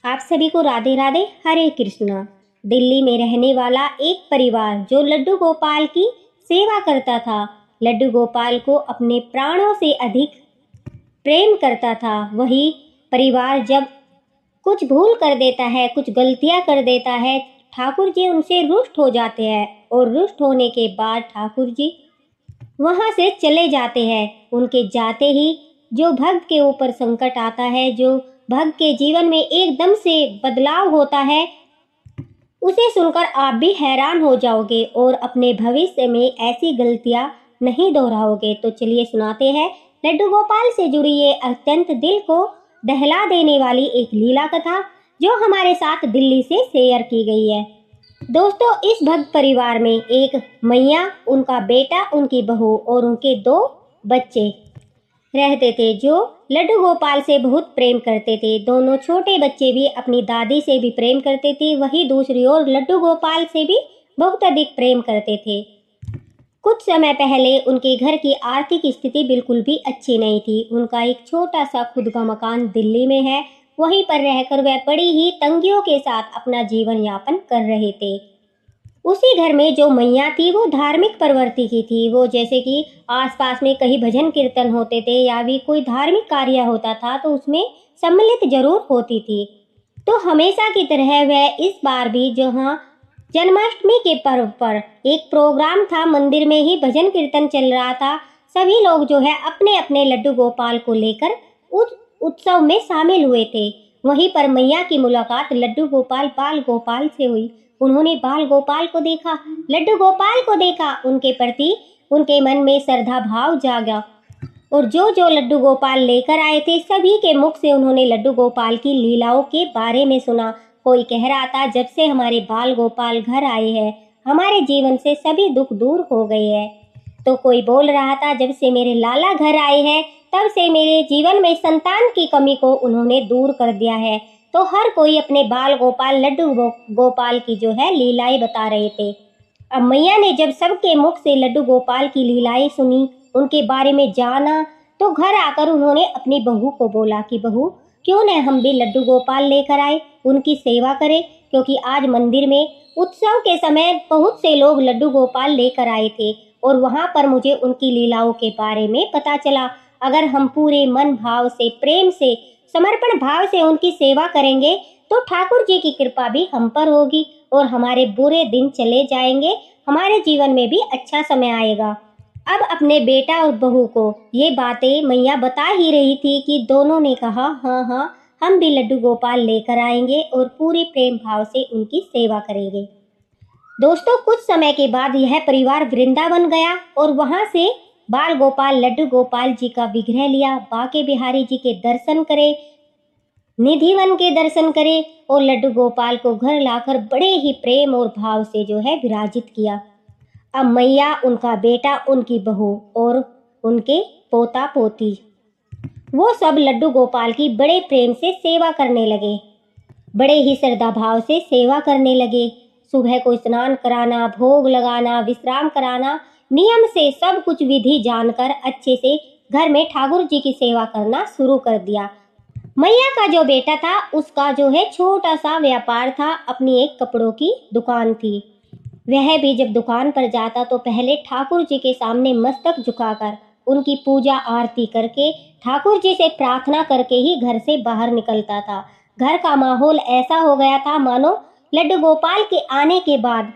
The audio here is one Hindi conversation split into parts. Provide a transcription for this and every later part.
आप सभी को राधे राधे, हरे कृष्णा। दिल्ली में रहने वाला एक परिवार जो लड्डू गोपाल की सेवा करता था, लड्डू गोपाल को अपने प्राणों से अधिक प्रेम करता था। वही परिवार जब कुछ भूल कर देता है, कुछ गलतियां कर देता है, ठाकुर जी उनसे रुष्ट हो जाते हैं और रुष्ट होने के बाद ठाकुर जी वहां से चले जाते हैं। उनके जाते ही जो भक्त के ऊपर संकट आता है, जो भक्त के जीवन में एकदम से बदलाव होता है, उसे सुनकर आप भी हैरान हो जाओगे और अपने भविष्य में ऐसी गलतियां नहीं दोहराओगे। तो चलिए सुनाते हैं लड्डू गोपाल से जुड़ी ये अत्यंत दिल को दहला देने वाली एक लीला कथा जो हमारे साथ दिल्ली से शेयर की गई है। दोस्तों, इस भक्त परिवार में एक मैया, उनका बेटा, उनकी बहू और उनके 2 बच्चे रहते थे जो लड्डू गोपाल से बहुत प्रेम करते थे। दोनों छोटे बच्चे भी अपनी दादी से भी प्रेम करते थे, वहीं दूसरी ओर लड्डू गोपाल से भी बहुत अधिक प्रेम करते थे। कुछ समय पहले उनके घर की आर्थिक स्थिति बिल्कुल भी अच्छी नहीं थी। उनका एक छोटा सा खुद का मकान दिल्ली में है, वहीं पर रहकर वह बड़ी ही तंगियों के साथ अपना जीवन यापन कर रहे थे। उसी घर में जो मैया थी वो धार्मिक प्रवृत्ति की थी। वो जैसे कि आसपास में कहीं भजन कीर्तन होते थे या भी कोई धार्मिक कार्य होता था तो उसमें सम्मिलित जरूर होती थी। तो हमेशा की तरह वह इस बार भी जहाँ जन्माष्टमी के पर्व पर एक प्रोग्राम था, मंदिर में ही भजन कीर्तन चल रहा था। सभी लोग जो है अपने अपने लड्डू गोपाल को लेकर उस उत्सव में शामिल हुए थे। वहीं पर मैया की मुलाकात लड्डू गोपाल बाल गोपाल से हुई। उन्होंने बाल गोपाल को देखा, लड्डू गोपाल को देखा, उनके प्रति उनके मन में श्रद्धा भाव जागा और जो जो लड्डू गोपाल लेकर आए थे सभी के मुख से उन्होंने लड्डू गोपाल की लीलाओं के बारे में सुना। कोई कह रहा था, जब से हमारे बाल गोपाल घर आए हैं हमारे जीवन से सभी दुख दूर हो गए हैं। तो कोई बोल रहा था, जब से मेरे लाला घर आए हैं तब से मेरे जीवन में संतान की कमी को उन्होंने दूर कर दिया है। तो हर कोई अपने बाल गोपाल लड्डू गोपाल की जो है लीलाएं बता रहे थे। अब मैया ने जब सबके मुख से लड्डू गोपाल की लीलाएं सुनी, उनके बारे में जाना, तो घर आकर उन्होंने अपनी बहू को बोला कि बहू, क्यों न हम भी लड्डू गोपाल लेकर आए, उनकी सेवा करें। क्योंकि आज मंदिर में उत्सव के समय बहुत से लोग लड्डू गोपाल लेकर आए थे और वहां पर मुझे उनकी लीलाओं के बारे में पता चला। अगर हम पूरे मन भाव से, प्रेम से, समर्पण भाव से उनकी सेवा करेंगे तो ठाकुर जी की कृपा भी हम पर होगी और हमारे बुरे दिन चले जाएंगे, हमारे जीवन में भी अच्छा समय आएगा। अब अपने बेटा और बहू को ये बातें मैया बता ही रही थी कि दोनों ने कहा, हाँ हाँ, हम भी लड्डू गोपाल लेकर आएंगे और पूरे प्रेम भाव से उनकी सेवा करेंगे। दोस्तों, कुछ समय के बाद यह परिवार वृंदावन गया और वहां से बाल गोपाल लड्डू गोपाल जी का विग्रह लिया, बांके बिहारी जी के दर्शन करे, निधिवन के दर्शन करे और लड्डू गोपाल को घर लाकर बड़े ही प्रेम और भाव से जो है विराजित किया। अब मैया, उनका बेटा, उनकी बहू और उनके पोता पोती वो सब लड्डू गोपाल की बड़े प्रेम से सेवा करने लगे, बड़े ही श्रद्धा भाव से सेवा करने लगे। सुबह को स्नान कराना, भोग लगाना, विश्राम कराना, नियम से सब कुछ विधि जानकर अच्छे से घर में ठाकुर जी की सेवा करना शुरू कर दिया। मैया का जो बेटा था उसका जो है छोटा सा व्यापार था, अपनी एक कपड़ों की दुकान थी। वह भी जब दुकान पर जाता तो पहले ठाकुर जी के सामने मस्तक झुकाकर उनकी पूजा आरती करके ठाकुर जी से प्रार्थना करके ही घर से बाहर निकलता था। घर का माहौल ऐसा हो गया था मानो लड्डू गोपाल के आने के बाद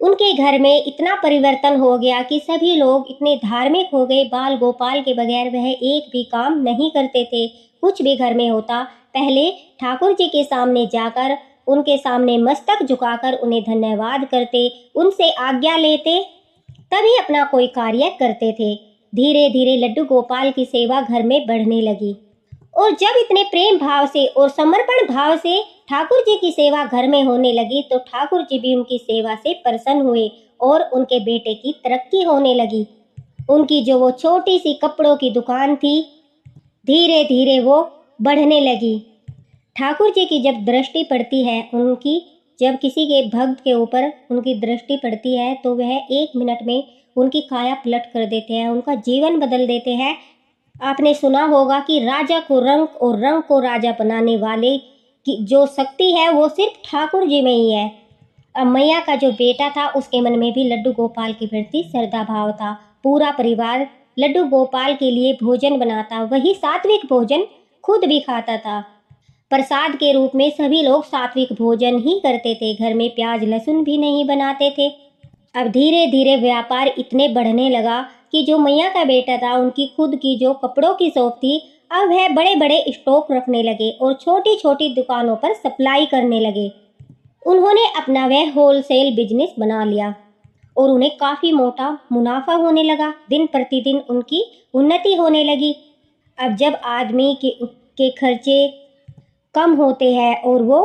उनके घर में इतना परिवर्तन हो गया कि सभी लोग इतने धार्मिक हो गए। बाल गोपाल के बगैर वह एक भी काम नहीं करते थे। कुछ भी घर में होता पहले ठाकुर जी के सामने जाकर उनके सामने मस्तक झुकाकर उन्हें धन्यवाद करते, उनसे आज्ञा लेते, तभी अपना कोई कार्य करते थे। धीरे धीरे लड्डू गोपाल की सेवा घर में बढ़ने लगी और जब इतने प्रेम भाव से और समर्पण भाव से ठाकुर जी की सेवा घर में होने लगी तो ठाकुर जी भी उनकी सेवा से प्रसन्न हुए और उनके बेटे की तरक्की होने लगी। उनकी जो वो छोटी सी कपड़ों की दुकान थी धीरे धीरे वो बढ़ने लगी। ठाकुर जी की जब दृष्टि पड़ती है, उनकी जब किसी के भक्त के ऊपर उनकी दृष्टि पड़ती है तो वह 1 मिनट में उनकी काया पलट कर देते हैं, उनका जीवन बदल देते हैं। आपने सुना होगा कि राजा को रंक और रंक को राजा बनाने वाले कि जो शक्ति है वो सिर्फ ठाकुर जी में ही है। अब मैया का जो बेटा था उसके मन में भी लड्डू गोपाल के प्रति श्रद्धा भाव था। पूरा परिवार लड्डू गोपाल के लिए भोजन बनाता, वही सात्विक भोजन खुद भी खाता था। प्रसाद के रूप में सभी लोग सात्विक भोजन ही करते थे, घर में प्याज लहसुन भी नहीं बनाते थे। अब धीरे धीरे व्यापार इतने बढ़ने लगा कि जो मैया का बेटा था उनकी खुद की जो कपड़ों की शॉप थी, अब वह बड़े बड़े स्टॉक रखने लगे और छोटी छोटी दुकानों पर सप्लाई करने लगे। उन्होंने अपना वह होलसेल बिजनेस बना लिया और उन्हें काफ़ी मोटा मुनाफा होने लगा। दिन प्रतिदिन उनकी उन्नति होने लगी। अब जब आदमी के खर्चे कम होते हैं और वो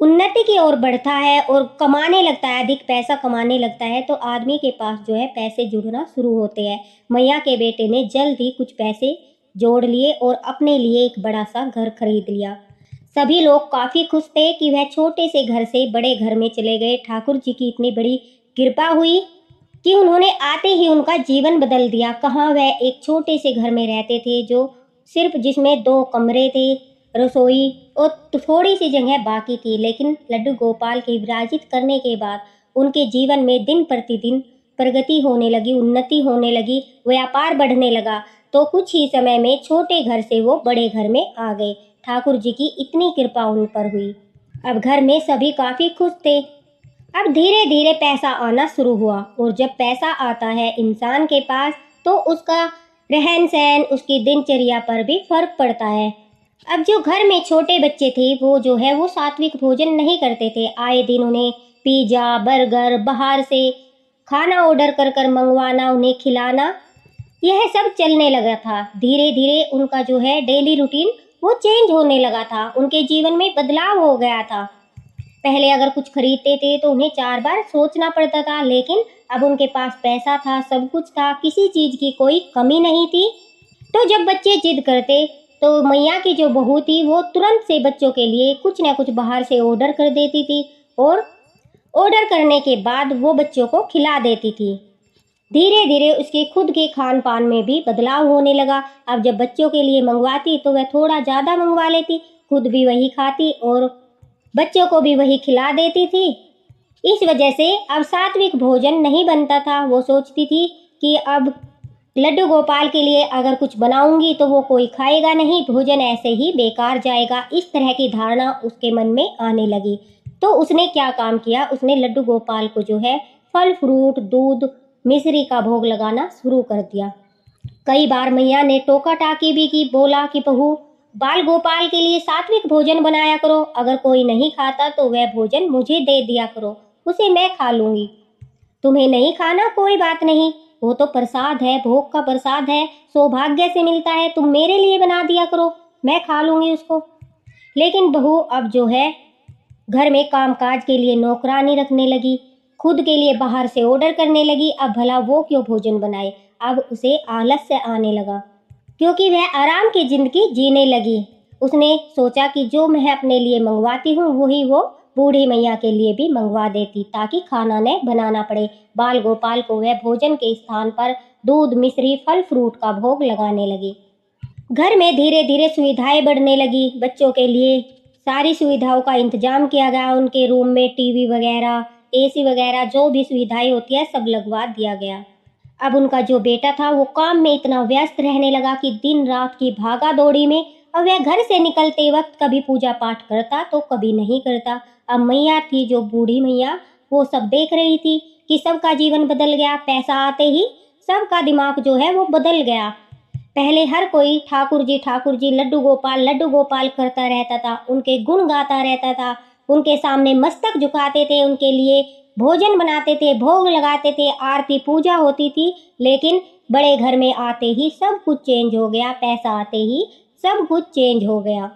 उन्नति की ओर बढ़ता है और कमाने लगता है, अधिक पैसा कमाने लगता है, तो आदमी के पास जो है पैसे जुड़ना शुरू होते हैं। मैया के बेटे ने जल्द ही कुछ पैसे जोड़ लिए और अपने लिए एक बड़ा सा घर खरीद लिया। सभी लोग काफ़ी खुश थे कि वह छोटे से घर से बड़े घर में चले गए। ठाकुर जी की इतनी बड़ी कृपा हुई कि उन्होंने आते ही उनका जीवन बदल दिया। कहाँ वह एक छोटे से घर में रहते थे जो सिर्फ जिसमें 2 कमरे थे, रसोई और थोड़ी सी जगह बाकी थी, लेकिन लड्डू गोपाल के विराजित करने के बाद उनके जीवन में दिन प्रतिदिन प्रगति होने लगी, उन्नति होने लगी, व्यापार बढ़ने लगा। तो कुछ ही समय में छोटे घर से वो बड़े घर में आ गए। ठाकुर जी की इतनी कृपा उन पर हुई। अब घर में सभी काफ़ी खुश थे। अब धीरे धीरे पैसा आना शुरू हुआ और जब पैसा आता है इंसान के पास तो उसका रहन सहन, उसकी दिनचर्या पर भी फर्क पड़ता है। अब जो घर में छोटे बच्चे थे वो जो है वो सात्विक भोजन नहीं करते थे। आए दिन उन्हें पिज़्ज़ा, बर्गर, बाहर से खाना ऑर्डर कर कर मंगवाना, उन्हें खिलाना, यह सब चलने लगा था। धीरे धीरे उनका जो है डेली रूटीन वो चेंज होने लगा था। उनके जीवन में बदलाव हो गया था। पहले अगर कुछ खरीदते थे तो उन्हें 4 बार सोचना पड़ता था, लेकिन अब उनके पास पैसा था, सब कुछ था, किसी चीज़ की कोई कमी नहीं थी। तो जब बच्चे जिद करते तो मैया की जो बहू थी वो तुरंत से बच्चों के लिए कुछ ना कुछ बाहर से ऑर्डर कर देती थी और ऑर्डर करने के बाद वो बच्चों को खिला देती थी। धीरे धीरे उसके खुद के खान पान में भी बदलाव होने लगा। अब जब बच्चों के लिए मंगवाती तो वह थोड़ा ज़्यादा मंगवा लेती, खुद भी वही खाती और बच्चों को भी वही खिला देती थी। इस वजह से अब सात्विक भोजन नहीं बनता था। वो सोचती थी कि अब लड्डू गोपाल के लिए अगर कुछ बनाऊंगी तो वो कोई खाएगा नहीं, भोजन ऐसे ही बेकार जाएगा। इस तरह की धारणा उसके मन में आने लगी। तो उसने क्या काम किया, उसने लड्डू गोपाल को जो है फल फ्रूट, दूध, मिश्री का भोग लगाना शुरू कर दिया। कई बार मैया ने टोका टाकी भी की, बोला कि बहू बाल गोपाल के लिए सात्विक भोजन बनाया करो, अगर कोई नहीं खाता तो वह भोजन मुझे दे दिया करो, उसे मैं खा लूँगी। तुम्हें नहीं खाना कोई बात नहीं, वो तो प्रसाद है, भोग का प्रसाद है, सौभाग्य से मिलता है, तुम मेरे लिए बना दिया करो, मैं खा लूँगी उसको। लेकिन बहू अब जो है घर में कामकाज के लिए नौकरानी रखने लगी, खुद के लिए बाहर से ऑर्डर करने लगी। अब भला वो क्यों भोजन बनाए। अब उसे आलस्य आने लगा क्योंकि वह आराम की जिंदगी जीने लगी। उसने सोचा कि जो मैं अपने लिए मंगवाती हूँ वही वो बूढ़ी मैया के लिए भी मंगवा देती ताकि खाना न बनाना पड़े। बाल गोपाल को वह भोजन के स्थान पर दूध, मिश्री, फल फ्रूट का भोग लगाने लगी। घर में धीरे धीरे सुविधाएं बढ़ने लगी। बच्चों के लिए सारी सुविधाओं का इंतजाम किया गया। उनके रूम में टीवी वगैरह, एसी वगैरह जो भी सुविधाएं होती है सब लगवा दिया गया। अब उनका जो बेटा था वो काम में इतना व्यस्त रहने लगा कि दिन रात की भागा दौड़ी में अब वह घर से निकलते वक्त कभी पूजा पाठ करता तो कभी नहीं करता। अब मैया थी जो बूढ़ी मैया, वो सब देख रही थी कि सबका जीवन बदल गया। पैसा आते ही सबका दिमाग जो है वो बदल गया। पहले हर कोई ठाकुर जी, लड्डू गोपाल करता रहता था, उनके गुण गाता रहता था, उनके सामने मस्तक झुकाते थे, उनके लिए भोजन बनाते थे, भोग लगाते थे, आरती पूजा होती थी। लेकिन बड़े घर में आते ही सब कुछ चेंज हो गया, पैसा आते ही सब कुछ चेंज हो गया।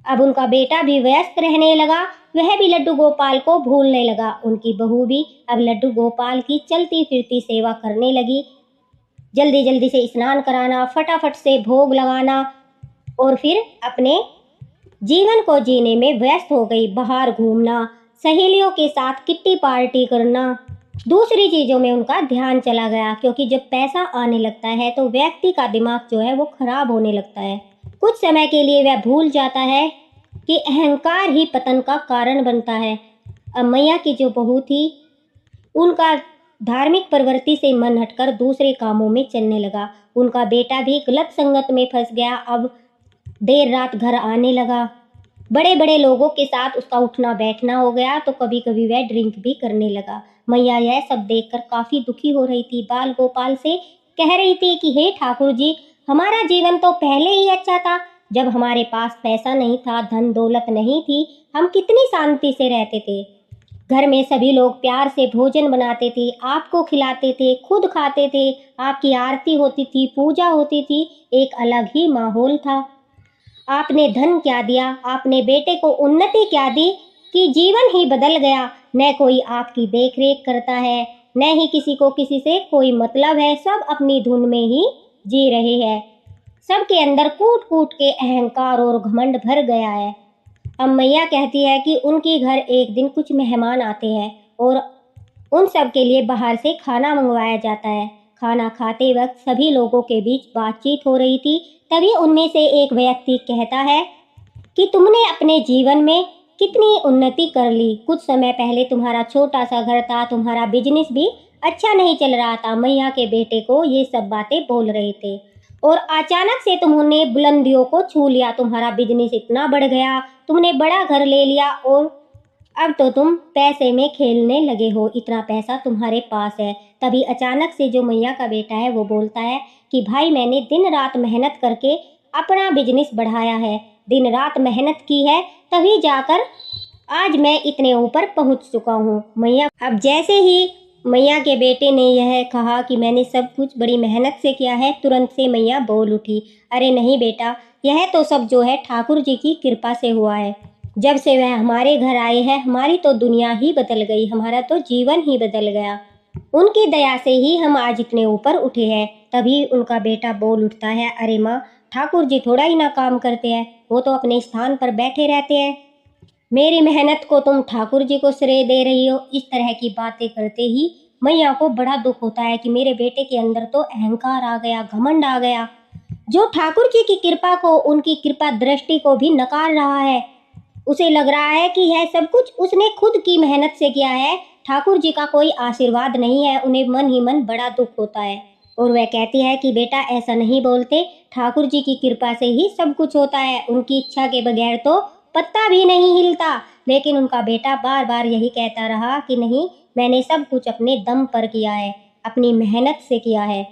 अब उनका बेटा भी व्यस्त रहने लगा, वह भी लड्डू गोपाल को भूलने लगा। उनकी बहू भी अब लड्डू गोपाल की चलती फिरती सेवा करने लगी। जल्दी जल्दी से स्नान कराना, फटाफट से भोग लगाना और फिर अपने जीवन को जीने में व्यस्त हो गई। बाहर घूमना, सहेलियों के साथ किट्टी पार्टी करना, दूसरी चीज़ों में उनका ध्यान चला गया। क्योंकि जब पैसा आने लगता है तो व्यक्ति का दिमाग जो है वो खराब होने लगता है। कुछ समय के लिए वह भूल जाता है कि अहंकार ही पतन का कारण बनता है। अब मैया की जो बहू थी, उनका धार्मिक प्रवृत्ति से मन हटकर दूसरे कामों में चलने लगा। उनका बेटा भी गलत संगत में फंस गया। अब देर रात घर आने लगा। बड़े बड़े लोगों के साथ उसका उठना बैठना हो गया, तो कभी कभी वह ड्रिंक भी करने लगा। मैया यह सब देखकर काफी दुखी हो रही थी। बाल गोपाल से कह रही थी कि हे ठाकुर जी, हमारा जीवन तो पहले ही अच्छा था। जब हमारे पास पैसा नहीं था, धन दौलत नहीं थी, हम कितनी शांति से रहते थे। घर में सभी लोग प्यार से भोजन बनाते थे, आपको खिलाते थे, खुद खाते थे, आपकी आरती होती थी, पूजा होती थी, एक अलग ही माहौल था। आपने धन क्या दिया, आपने बेटे को उन्नति क्या दी कि जीवन ही बदल गया। न कोई आपकी देखरेख करता है, न ही किसी को किसी से कोई मतलब है। सब अपनी धुन में ही जी रहे हैं। सबके अंदर कूट कूट के अहंकार और घमंड भर गया है। अब मैया कहती है कि उनके घर एक दिन कुछ मेहमान आते हैं और उन सब के लिए बाहर से खाना मंगवाया जाता है। खाना खाते वक्त सभी लोगों के बीच बातचीत हो रही थी। तभी उनमें से एक व्यक्ति कहता है कि तुमने अपने जीवन में कितनी उन्नति कर ली। कुछ समय पहले तुम्हारा छोटा सा घर था, तुम्हारा बिजनेस भी अच्छा नहीं चल रहा था। मैया के बेटे को ये सब बातें बोल रहे थे और अचानक से तुमने बुलंदियों को छू लिया। तुम्हारा बिजनेस इतना बढ़ गया, तुमने बड़ा घर ले लिया और अब तो तुम पैसे में खेलने लगे हो, इतना पैसा तुम्हारे पास है। तभी अचानक से जो मैया का बेटा है वो बोलता है कि भाई, मैंने दिन रात मेहनत करके अपना बिजनेस बढ़ाया है, दिन रात मेहनत की है, तभी जाकर आज मैं इतने ऊपर पहुंच चुका हूँ। मैया अब जैसे ही मैया के बेटे ने यह कहा कि मैंने सब कुछ बड़ी मेहनत से किया है, तुरंत से मैया बोल उठी, अरे नहीं बेटा, यह तो सब जो है ठाकुर जी की कृपा से हुआ है। जब से वह हमारे घर आए हैं, हमारी तो दुनिया ही बदल गई, हमारा तो जीवन ही बदल गया। उनकी दया से ही हम आज इतने ऊपर उठे हैं। तभी उनका बेटा बोल उठता है, अरे माँ, ठाकुर जी थोड़ा ही ना काम करते हैं, वो तो अपने स्थान पर बैठे रहते हैं। मेरी मेहनत को तुम ठाकुर जी को श्रेय दे रही हो। इस तरह की बातें करते ही मैया को बड़ा दुख होता है कि मेरे बेटे के अंदर तो अहंकार आ गया, घमंड आ गया, जो ठाकुर जी की कृपा को, उनकी कृपा दृष्टि को भी नकार रहा है। उसे लग रहा है कि यह सब कुछ उसने खुद की मेहनत से किया है, ठाकुर जी का कोई आशीर्वाद नहीं है। उन्हें मन ही मन बड़ा दुख होता है और वह कहती है कि बेटा, ऐसा नहीं बोलते, ठाकुर जी की कृपा से ही सब कुछ होता है, उनकी इच्छा के बगैर तो पत्ता भी नहीं हिलता। लेकिन उनका बेटा बार बार यही कहता रहा कि नहीं, मैंने सब कुछ अपने दम पर किया है, अपनी मेहनत से किया है,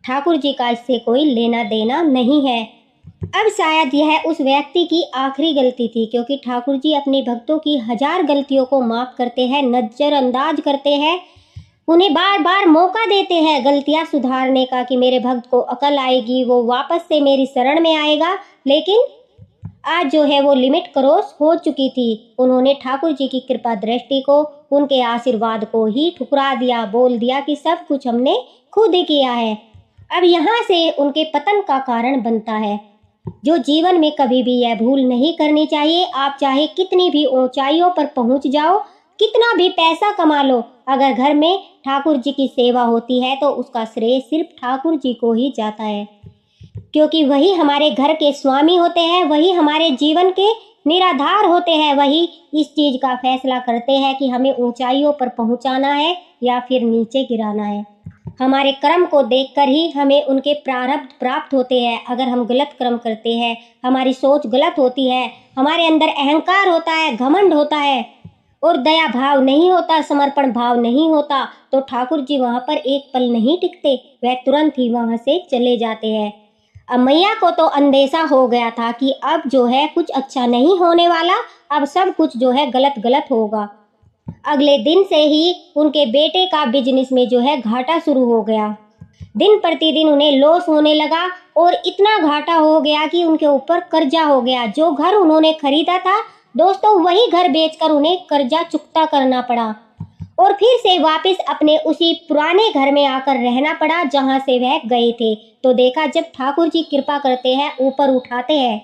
ठाकुर जी का इससे कोई लेना देना नहीं है। अब शायद यह उस व्यक्ति की आखिरी गलती थी, क्योंकि ठाकुर जी अपने भक्तों की 1000 गलतियों को माफ करते हैं, नजरअंदाज करते हैं, उन्हें बार बार मौका देते हैं गलतियां सुधारने का कि मेरे भक्त को अकल आएगी, वो वापस से मेरी शरण में आएगा। लेकिन आज जो है वो लिमिट क्रॉस हो चुकी थी। उन्होंने ठाकुर जी की कृपा दृष्टि को, उनके आशीर्वाद को ही ठुकरा दिया, बोल दिया कि सब कुछ हमने खुद ही किया है। अब यहाँ से उनके पतन का कारण बनता है, जो जीवन में कभी भी यह भूल नहीं करनी चाहिए। आप चाहे कितनी भी ऊंचाइयों पर पहुंच जाओ, कितना भी पैसा कमा लो, अगर घर में ठाकुर जी की सेवा होती है तो उसका श्रेय सिर्फ ठाकुर जी को ही जाता है, क्योंकि वही हमारे घर के स्वामी होते हैं, वही हमारे जीवन के निराधार होते हैं, वही इस चीज का फैसला करते हैं कि हमें ऊंचाइयों पर पहुंचाना है या फिर नीचे गिराना है। हमारे कर्म को देखकर ही हमें उनके प्रारब्ध प्राप्त होते हैं। अगर हम गलत कर्म करते हैं, हमारी सोच गलत होती है, हमारे अंदर अहंकार होता है, घमंड होता है और दया भाव नहीं होता, समर्पण भाव नहीं होता, तो ठाकुर जी वहाँ पर एक पल नहीं टिकते, वह तुरंत ही वहाँ से चले जाते हैं। अब मैया को तो अंदेशा हो गया था कि अब जो है कुछ अच्छा नहीं होने वाला, अब सब कुछ जो है गलत गलत होगा। अगले दिन से ही उनके बेटे का बिजनेस में जो है घाटा शुरू हो गया। दिन प्रतिदिन उन्हें लॉस होने लगा और इतना घाटा हो गया कि उनके ऊपर कर्जा हो गया। जो घर उन्होंने खरीदा था दोस्तों, वही घर बेचकर उन्हें कर्जा चुकता करना पड़ा और फिर से वापस अपने उसी पुराने घर में आकर रहना पड़ा जहां से वह गए थे। तो देखा, जब ठाकुर जी कृपा करते हैं, ऊपर उठाते हैं,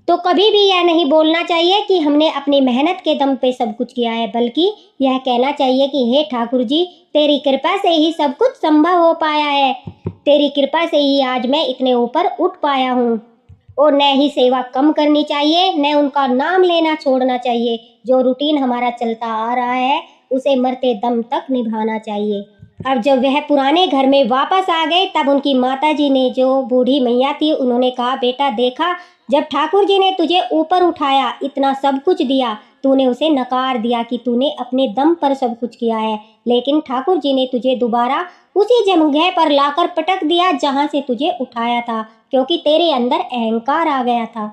तो कभी भी यह नहीं बोलना चाहिए कि हमने अपनी मेहनत के दम पे सब कुछ किया है, बल्कि यह कहना चाहिए कि हे ठाकुर जी, तेरी कृपा से ही सब कुछ संभव हो पाया है, तेरी कृपा से ही आज मैं इतने ऊपर उठ पाया हूँ। और न ही सेवा कम करनी चाहिए, न उनका नाम लेना छोड़ना चाहिए। जो रूटीन हमारा चलता आ रहा है उसे मरते दम तक निभाना चाहिए। अब जब वह पुराने घर में वापस आ गए तब उनकी माताजी ने, जो बूढ़ी मैया थी, उन्होंने कहा, बेटा देखा, जब ठाकुर जी ने तुझे ऊपर उठाया, इतना सब कुछ दिया, तूने उसे नकार दिया कि तूने अपने दम पर सब कुछ किया है, लेकिन ठाकुर जी ने तुझे दोबारा उसी जगह पर लाकर पटक दिया जहां से तुझे उठाया था, क्योंकि तेरे अंदर अहंकार आ गया था,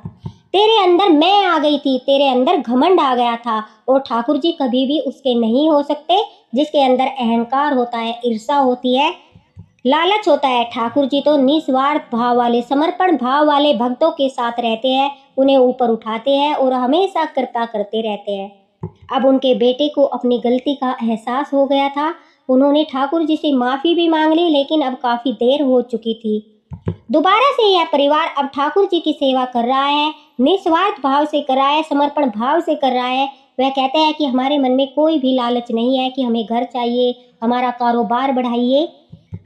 तेरे अंदर मैं आ गई थी, तेरे अंदर घमंड आ गया था। और ठाकुर जी कभी भी उसके नहीं हो सकते जिसके अंदर अहंकार होता है, ईर्ष्या होती है, लालच होता है। ठाकुर जी तो निस्वार्थ भाव वाले, समर्पण भाव वाले भक्तों के साथ रहते हैं, उन्हें ऊपर उठाते हैं और हमेशा कृपा करते रहते हैं। अब उनके बेटे को अपनी गलती का एहसास हो गया था। उन्होंने ठाकुर जी से माफ़ी भी मांग ली, लेकिन अब काफ़ी देर हो चुकी थी। दोबारा से यह परिवार अब ठाकुर जी की सेवा कर रहा है, निस्वार्थ भाव से कर रहा है, समर्पण भाव से कर रहा है। वह कहते हैं कि हमारे मन में कोई भी लालच नहीं है कि हमें घर चाहिए, हमारा कारोबार बढ़ाइए।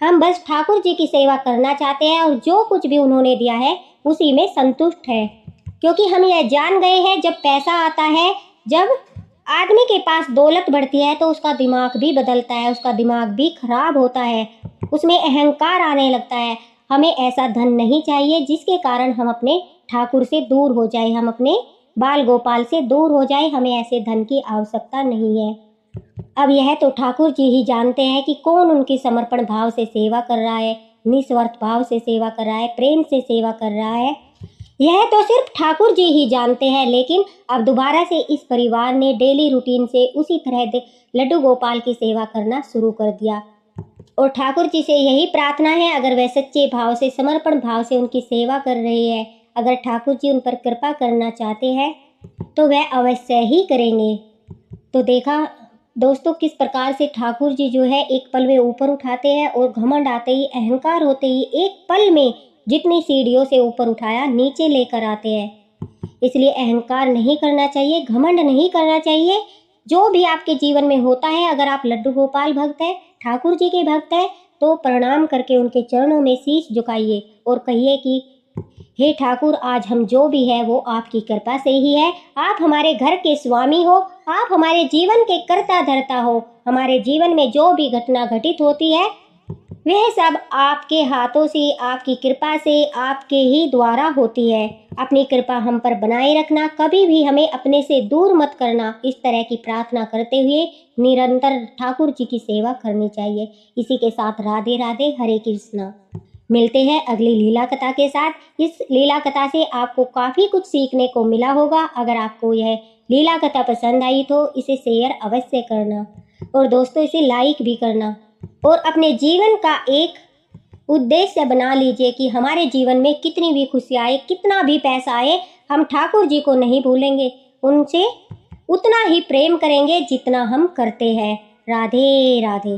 हम बस ठाकुर जी की सेवा करना चाहते हैं और जो कुछ भी उन्होंने दिया है उसी में संतुष्ट है। क्योंकि हम यह जान गए हैं, जब पैसा आता है, जब आदमी के पास दौलत बढ़ती है तो उसका दिमाग भी बदलता है, उसका दिमाग भी खराब होता है, उसमें अहंकार आने लगता है। हमें ऐसा धन नहीं चाहिए जिसके कारण हम अपने ठाकुर से दूर हो जाए, हम अपने बाल गोपाल से दूर हो जाए। हमें ऐसे धन की आवश्यकता नहीं है। अब यह तो ठाकुर जी ही जानते हैं कि कौन उनकी समर्पण भाव से सेवा कर रहा है, निस्वार्थ भाव से सेवा कर रहा है, प्रेम से सेवा कर रहा है। यह तो सिर्फ ठाकुर जी ही जानते हैं। लेकिन अब दोबारा से इस परिवार ने डेली रूटीन से उसी तरह लड्डू गोपाल की सेवा करना शुरू कर दिया। और ठाकुर जी से यही प्रार्थना है, अगर वह सच्चे भाव से, समर्पण भाव से उनकी सेवा कर रहे हैं, अगर ठाकुर जी उन पर कृपा करना चाहते हैं तो वह अवश्य ही करेंगे। तो देखा दोस्तों, किस प्रकार से ठाकुर जी जो है एक पल में ऊपर उठाते हैं और घमंड आते ही, अहंकार होते ही एक पल में जितनी सीढ़ियों से ऊपर उठाया नीचे लेकर आते हैं। इसलिए अहंकार नहीं करना चाहिए, घमंड नहीं करना चाहिए। जो भी आपके जीवन में होता है, अगर आप लड्डू गोपाल भक्त हैं, ठाकुर जी के भक्त हैं, तो प्रणाम करके उनके चरणों में शीश झुकाइए और कहिए कि हे ठाकुर, आज हम जो भी है वो आपकी कृपा से ही है। आप हमारे घर के स्वामी हो, आप हमारे जीवन के कर्ता धर्ता हो। हमारे जीवन में जो भी घटना घटित होती है वह सब आपके हाथों से, आपकी कृपा से, आपके ही द्वारा होती है। अपनी कृपा हम पर बनाए रखना, कभी भी हमें अपने से दूर मत करना। इस तरह की प्रार्थना करते हुए निरंतर ठाकुर जी की सेवा करनी चाहिए। इसी के साथ राधे राधे, हरे कृष्णा। मिलते हैं अगली लीला कथा के साथ। इस लीला कथा से आपको काफ़ी कुछ सीखने को मिला होगा। अगर आपको यह लीला कथा पसंद आई तो इसे शेयर अवश्य करना और दोस्तों इसे लाइक भी करना और अपने जीवन का एक उद्देश्य बना लीजिए कि हमारे जीवन में कितनी भी खुशी आए, कितना भी पैसा आए, हम ठाकुर जी को नहीं भूलेंगे, उनसे उतना ही प्रेम करेंगे जितना हम करते हैं। राधे राधे।